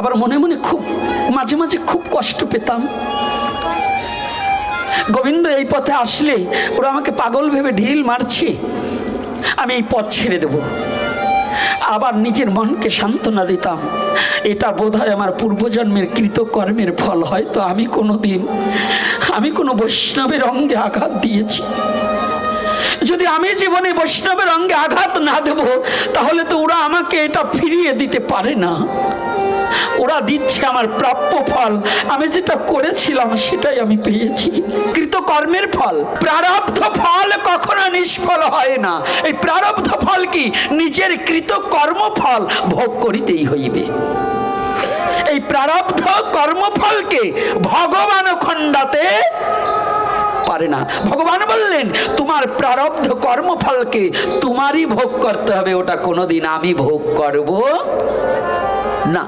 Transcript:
আবার মনে মনে খুব মাঝে মাঝে খুব কষ্ট পেতাম। গোবিন্দ এই পথে আসলে ওরা আমাকে পাগল ভেবে ঢিল মারছে, আমি এই পথ ছেড়ে দেব। আবার নিজের মনকে সান্ত্বনা দিতাম, এটা বোধহয় আমার পূর্বজন্মের কৃতকর্মের ফল। হয়তো আমি কোনো বৈষ্ণবের অঙ্গে আঘাত দিয়েছি। যদি আমি জীবনে বৈষ্ণবের অঙ্গে আঘাত না দেব, তাহলে তো ওরা আমাকে এটা ফিরিয়ে দিতে পারে না। ওরা দিচ্ছে আমার প্রাপ্য ফল। আমি যেটা করেছিলাম সেটাই আমি পেয়েছি, কৃতকর্মের ফল। প্রারব্ধ ফল কখনো নিষ্ফল হয় না। এই প্রারব্ধ ফল কি? নিজের কৃতকর্ম ফল ভোগ করিতেই হইবে। এই প্রারব্ধ কর্মফলকে ভগবান খণ্ডাতে পারে না। ভগবান বললেন, তোমার প্রারব্ধ কর্মফলকে তোমারই ভোগ করতে হবে, ওটা কোনোদিন আমি ভোগ করব না।